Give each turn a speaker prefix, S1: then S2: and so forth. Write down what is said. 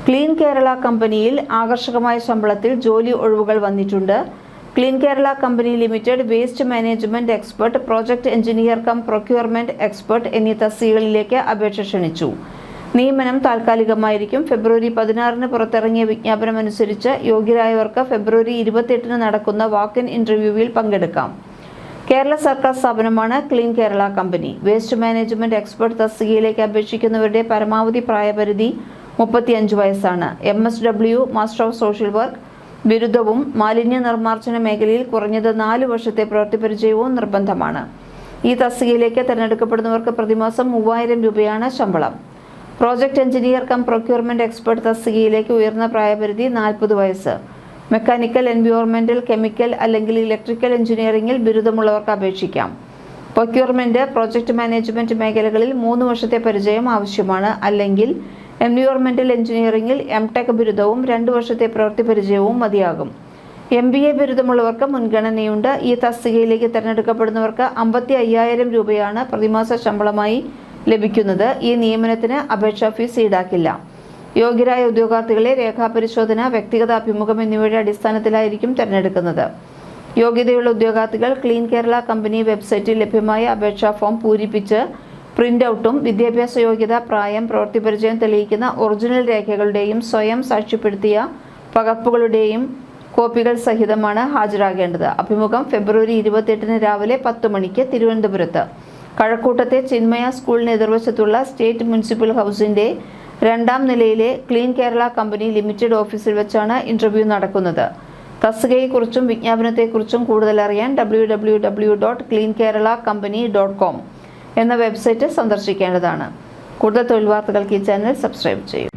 S1: Clean Kerala കമ്പനിയിൽ ആകർഷകമായ ശമ്പളത്തിൽ ജോലി ഒഴിവുകൾ വന്നിട്ടുണ്ട്. Clean Kerala company limited waste management expert, project engineer cum procurement expert എന്നീ തസ്തികകളിലേക്ക് അപേക്ഷ ക്ഷണിച്ചു. നിയമനം താൽക്കാലികമായിരിക്കും. ഫെബ്രുവരി 16 പുറത്തിറങ്ങിയ വിജ്ഞാപനമനുസരിച്ച് യോഗ്യരായവർക്ക് ഫെബ്രുവരി 28 നടക്കുന്ന വാക്ക്-ഇൻ ഇന്റർവ്യൂവിൽ പങ്കെടുക്കാം. കേരള സർക്കാർ സ്ഥാപനമാണ് clean Kerala company. Waste management expert തസ്തികയിലേക്ക് അപേക്ഷിക്കുന്നവരുടെ പരമാവധി പ്രായപരിധി 35 വയസ്സാണ്. MSW master of social work ബിരുദവും മാലിന്യ നിർമ്മാർജ്ജന മേഖലയിൽ കുറഞ്ഞത് 4 വർഷത്തെ പ്രവൃത്തി പരിചയവും നിർബന്ധമാണ്. ഈ തസ്തികയിലേക്ക് തിരഞ്ഞെടുക്കപ്പെടുന്നവർക്ക് പ്രതിമാസം 3000 രൂപയാണ് ശമ്പളം. Project engineer cum procurement expert തസ്തികയിലേക്ക് ഉയർന്ന പ്രായപരിധി 40 വയസ്സ്. മെക്കാനിക്കൽ, എൻവയോൺമെന്റൽ, കെമിക്കൽ അല്ലെങ്കിൽ ഇലക്ട്രിക്കൽ എഞ്ചിനീയറിംഗിൽ ബിരുദമുള്ളവർക്ക് അപേക്ഷിക്കാം. പ്രൊക്യൂർമെന്റ്, പ്രോജക്ട് മാനേജ്മെന്റ് മേഖലകളിൽ 3 വർഷത്തെ പരിചയം ആവശ്യമാണ്. അല്ലെങ്കിൽ എൻവയോൺമെന്റൽ എഞ്ചിനീയറിംഗിൽ MTech ബിരുദവും 2 വർഷത്തെ പ്രവൃത്തി പരിചയവും മതിയാകും. MBA ബിരുദമുള്ളവർക്ക് മുൻഗണനയുണ്ട്. ഈ തസ്തികയിലേക്ക് തിരഞ്ഞെടുക്കപ്പെടുന്നവർക്ക് 55,000 രൂപയാണ് പ്രതിമാസ ശമ്പളമായി ലഭിക്കുന്നത്. ഈ നിയമനത്തിന് അപേക്ഷാ ഫീസ് ഈടാക്കില്ല. യോഗ്യരായ ഉദ്യോഗാർത്ഥികളെ രേഖാപരിശോധന, വ്യക്തിഗത അഭിമുഖം എന്നിവയുടെ അടിസ്ഥാനത്തിലായിരിക്കും തിരഞ്ഞെടുക്കുന്നത്. യോഗ്യതയുള്ള ഉദ്യോഗാർത്ഥികൾ ക്ലീൻ കേരള കമ്പനി വെബ്സൈറ്റിൽ ലഭ്യമായ അപേക്ഷാ ഫോം പൂരിപ്പിച്ച് പ്രിന്റ് ഔട്ടും വിദ്യാഭ്യാസ യോഗ്യത, പ്രായം, പ്രവൃത്തി പരിചയം തെളിയിക്കുന്ന ഒറിജിനൽ രേഖകളുടെയും സ്വയം സാക്ഷ്യപ്പെടുത്തിയ പകർപ്പുകളുടെയും കോപ്പികൾ സഹിതമാണ് ഹാജരാകേണ്ടത്. അഭിമുഖം ഫെബ്രുവരി 28 രാവിലെ 10 മണിക്ക് തിരുവനന്തപുരത്ത് കഴക്കൂട്ടത്തെ ചിന്മയ സ്കൂളിന് എതിർവശത്തുള്ള സ്റ്റേറ്റ് മുനിസിപ്പൽ ഹൗസിന്റെ 2ാം നിലയിലെ ക്ലീൻ കേരള കമ്പനി ലിമിറ്റഡ് ഓഫീസിൽ വെച്ചാണ് ഇന്റർവ്യൂ നടക്കുന്നത്. തസ്തികയെക്കുറിച്ചും വിജ്ഞാപനത്തെക്കുറിച്ചും കൂടുതൽ അറിയാൻ www.cleankeralacompany.com എന്ന വെബ്സൈറ്റ് സന്ദർശിക്കേണ്ടതാണ്. കൂടുതൽ തൊഴിൽ വാർത്തകൾക്ക് ഈ ചാനൽ സബ്സ്ക്രൈബ് ചെയ്യും.